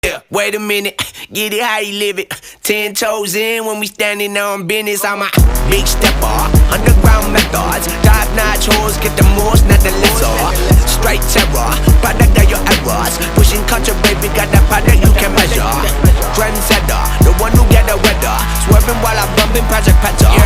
Yeah, wait a minute, get it how you live it. 10 toes in when we standing on business. I'm a big stepper, underground methods. Top-notch hoes, get the most, not the lesser. Straight terror, product of your errors. Pushing culture, baby, got that product you can measure. Trendsetter, the one who get the weather. Swerving while I'm bumping Project Petter.